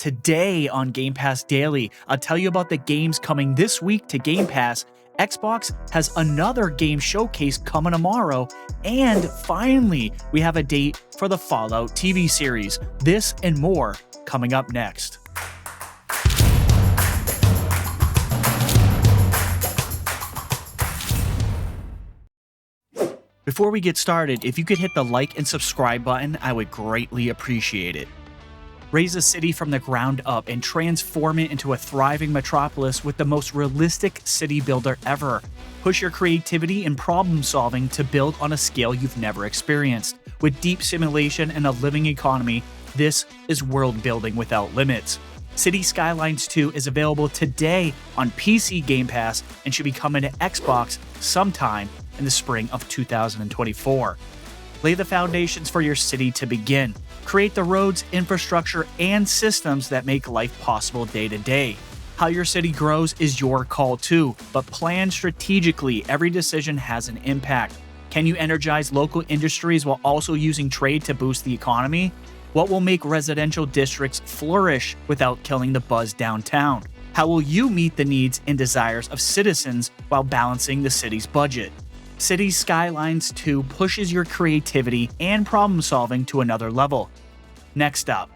Today on Game Pass Daily, I'll tell you about the games coming this week to Game Pass. Xbox has another game showcase coming tomorrow, and finally, we have a date for the Fallout TV series. This and more coming up next. Before we get started, if you could hit the like and subscribe button, I would greatly appreciate it. Raise a city from the ground up and transform it into a thriving metropolis with the most realistic city builder ever. Push your creativity and problem solving to build on a scale you've never experienced. With deep simulation and a living economy, this is world building without limits. City Skylines 2 is available today on PC Game Pass and should be coming to Xbox sometime in the spring of 2024. Lay the foundations for your city to begin. Create the roads, infrastructure, and systems that make life possible day to day. How your city grows is your call too, but plan strategically. Every decision has an impact. Can you energize local industries while also using trade to boost the economy? What will make residential districts flourish without killing the buzz downtown? How will you meet the needs and desires of citizens while balancing the city's budget? Cities Skylines 2 pushes your creativity and problem solving to another level. Next up,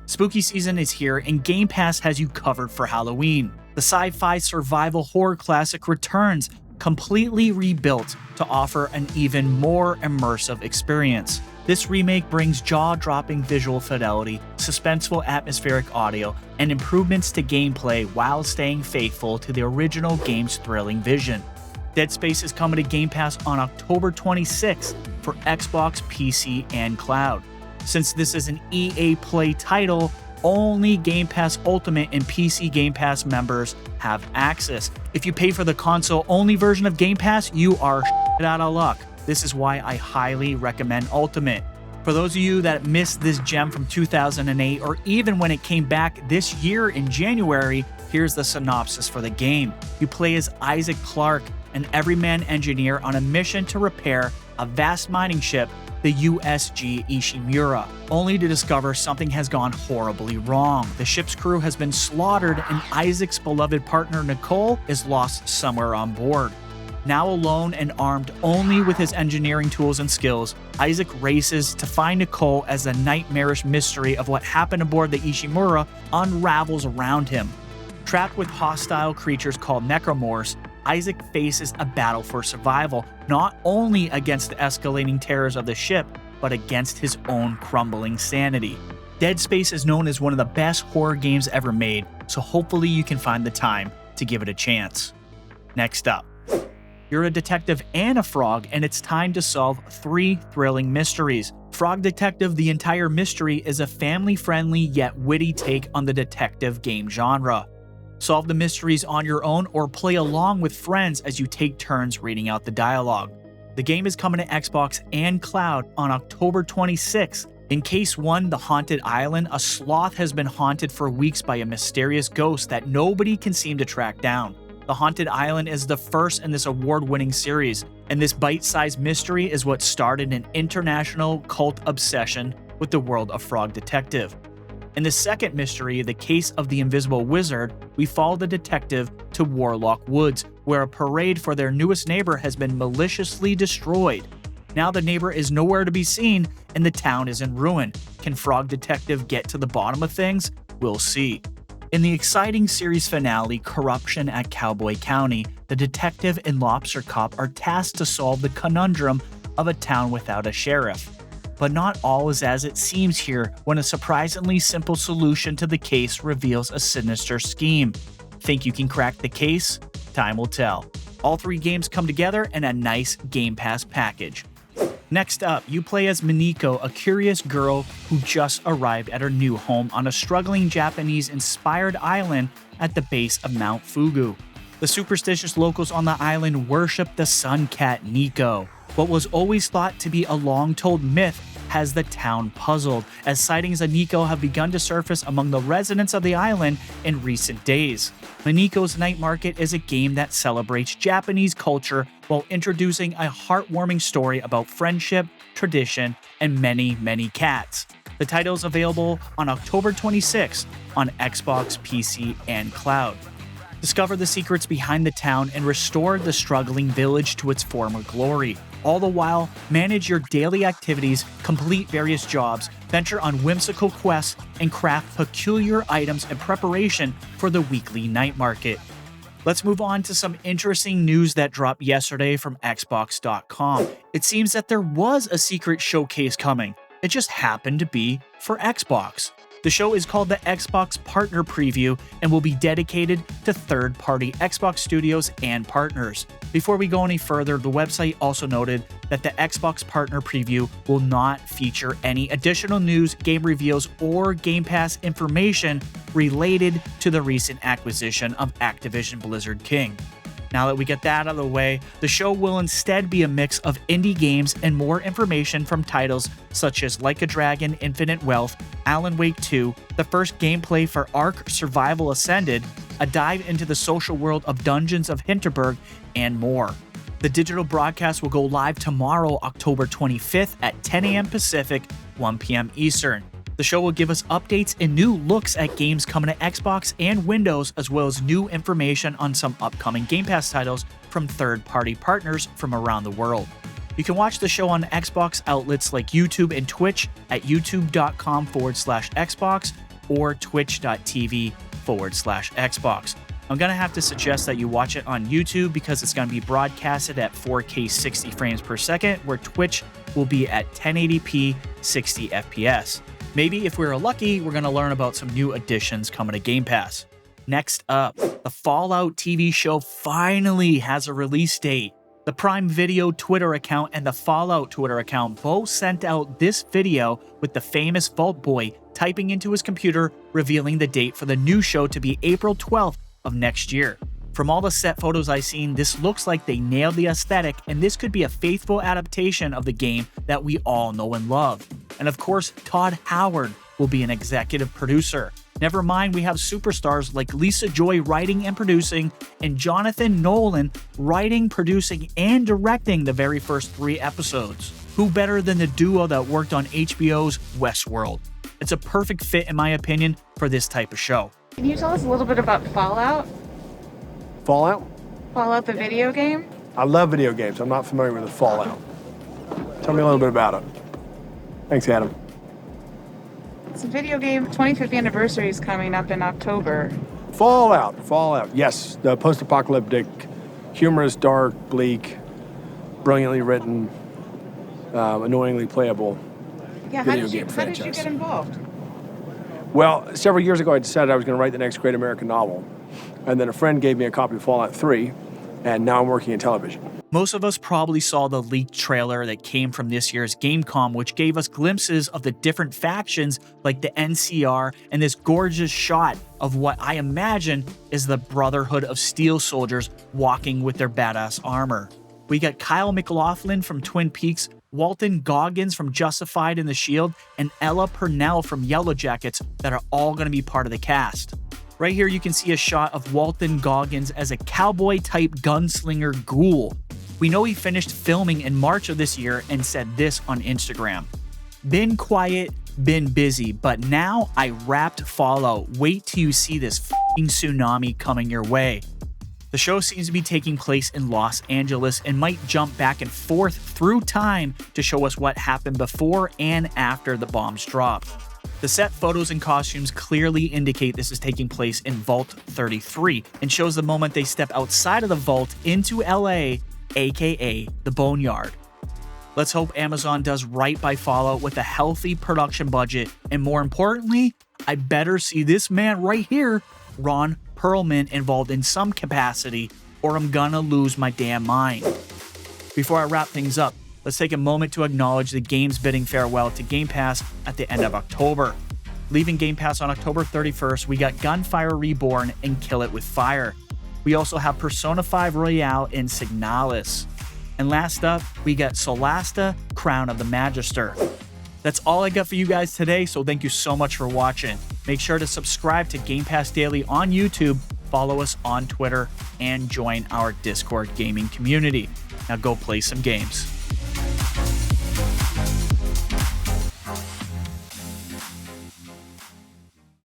spooky season is here and Game Pass has you covered for Halloween. The sci-fi survival horror classic returns, completely rebuilt to offer an even more immersive experience. This remake brings jaw-dropping visual fidelity, suspenseful atmospheric audio, and improvements to gameplay while staying faithful to the original game's thrilling vision. Dead Space is coming to Game Pass on October 26th for Xbox, PC, and cloud. Since this is an EA Play title, only Game Pass Ultimate and PC Game Pass members have access. If you pay for the console-only version of Game Pass, you are out of luck. This is why I highly recommend Ultimate. For those of you that missed this gem from 2008 or even when it came back this year in January, here's the synopsis for the game. You play as Isaac Clarke, an everyman engineer on a mission to repair a vast mining ship, the USG Ishimura, only to discover something has gone horribly wrong. The ship's crew has been slaughtered and Isaac's beloved partner Nicole is lost somewhere on board. Now alone and armed only with his engineering tools and skills, Isaac races to find Nicole as the nightmarish mystery of what happened aboard the Ishimura unravels around him. Trapped with hostile creatures called necromorphs, Isaac faces a battle for survival, not only against the escalating terrors of the ship, but against his own crumbling sanity. Dead Space is known as one of the best horror games ever made, so hopefully you can find the time to give it a chance. Next up, you're a detective and a frog, and it's time to solve 3 thrilling mysteries. Frog Detective: The Entire Mystery is a family-friendly yet witty take on the detective game genre. Solve the mysteries on your own or play along with friends as you take turns reading out the dialogue. The game is coming to Xbox and cloud on October 26th. In Case 1, The Haunted Island, a sloth has been haunted for weeks by a mysterious ghost that nobody can seem to track down. The Haunted Island is the first in this award-winning series, and this bite-sized mystery is what started an international cult obsession with the world of Frog Detective. In the second mystery, The Case of the Invisible Wizard, we follow the detective to Warlock Woods, where a parade for their newest neighbor has been maliciously destroyed. Now the neighbor is nowhere to be seen, and the town is in ruin. Can Frog Detective get to the bottom of things? We'll see. In the exciting series finale, Corruption at Cowboy County, the detective and lobster cop are tasked to solve the conundrum of a town without a sheriff. But not all is as it seems here when a surprisingly simple solution to the case reveals a sinister scheme. Think you can crack the case? Time will tell. All 3 games come together in a nice Game Pass package. Next up, you play as Mineko, a curious girl who just arrived at her new home on a struggling Japanese-inspired island at the base of Mount Fugu. The superstitious locals on the island worship the sun cat Nico. What was always thought to be a long-told myth has the town puzzled, as sightings of Nico have begun to surface among the residents of the island in recent days. Mineko's Night Market is a game that celebrates Japanese culture while introducing a heartwarming story about friendship, tradition, and many, many cats. The title is available on October 26th on Xbox, PC, and cloud. Discover the secrets behind the town and restore the struggling village to its former glory. All the while, manage your daily activities, complete various jobs, venture on whimsical quests, and craft peculiar items in preparation for the weekly night market. Let's move on to some interesting news that dropped yesterday from Xbox.com. It seems that there was a secret showcase coming. It just happened to be for Xbox. The show is called the Xbox Partner Preview and will be dedicated to third-party Xbox studios and partners. Before we go any further, the website also noted that the Xbox Partner Preview will not feature any additional news, game reveals, or Game Pass information related to the recent acquisition of Activision Blizzard King. Now that we get that out of the way, the show will instead be a mix of indie games and more information from titles such as Like a Dragon, Infinite Wealth, Alan Wake 2, the first gameplay for Ark Survival Ascended, a dive into the social world of Dungeons of Hinterberg, and more. The digital broadcast will go live tomorrow, October 25th at 10 a.m. Pacific, 1 p.m. Eastern. The show will give us updates and new looks at games coming to Xbox and Windows, as well as new information on some upcoming Game Pass titles from third-party partners from around the world. You can watch the show on Xbox outlets like YouTube and Twitch at youtube.com/Xbox or twitch.tv/Xbox. I'm going to have to suggest that you watch it on YouTube because it's going to be broadcasted at 4K 60 frames per second, where Twitch will be at 1080p 60 FPS. Maybe if we're lucky, we're going to learn about some new additions coming to Game Pass. Next up, the Fallout TV show finally has a release date. The Prime Video Twitter account and the Fallout Twitter account both sent out this video with the famous Vault Boy typing into his computer, revealing the date for the new show to be April 12th of next year. From all the set photos I've seen, this looks like they nailed the aesthetic, and this could be a faithful adaptation of the game that we all know and love. And of course, Todd Howard will be an executive producer. Never mind, we have superstars like Lisa Joy writing and producing, and Jonathan Nolan writing, producing, and directing the very first 3 episodes. Who better than the duo that worked on HBO's Westworld? It's a perfect fit, in my opinion, for this type of show. Can you tell us a little bit about Fallout? Fallout? Fallout, the video game? I love video games. I'm not familiar with the Fallout. Tell me a little bit about it. Thanks, Adam. It's a video game. 25th anniversary is coming up in October. Fallout. Yes, the post-apocalyptic, humorous, dark, bleak, brilliantly written, annoyingly playable video game franchise. How did you get involved? Well, several years ago, I decided I was going to write the next great American novel. And then a friend gave me a copy of Fallout 3, and now I'm working in television. Most of us probably saw the leaked trailer that came from this year's Gamescom, which gave us glimpses of the different factions like the NCR and this gorgeous shot of what I imagine is the Brotherhood of Steel soldiers walking with their badass armor. We got Kyle MacLachlan from Twin Peaks, Walton Goggins from Justified and the Shield, and Ella Purnell from Yellow Jackets that are all going to be part of the cast. Right here you can see a shot of Walton Goggins as a cowboy-type gunslinger ghoul. We know he finished filming in March of this year and said this on Instagram. Been quiet, been busy, but now I wrapped Fallout. Wait till you see this f***ing tsunami coming your way. The show seems to be taking place in Los Angeles and might jump back and forth through time to show us what happened before and after the bombs dropped. The set photos and costumes clearly indicate this is taking place in Vault 33 and shows the moment they step outside of the vault into LA, aka the Boneyard. Let's hope Amazon does right by Fallout with a healthy production budget, and more importantly, I better see this man right here, Ron Perlman, involved in some capacity, or I'm gonna lose my damn mind. Before I wrap things up, let's take a moment to acknowledge the games bidding farewell to Game Pass at the end of October. Leaving Game Pass on October 31st, we got Gunfire Reborn and Kill It With Fire. We also have Persona 5 Royale and Signalis. And last up, we got Solasta, Crown of the Magister. That's all I got for you guys today, so thank you so much for watching. Make sure to subscribe to Game Pass Daily on YouTube, follow us on Twitter, and join our Discord gaming community. Now go play some games.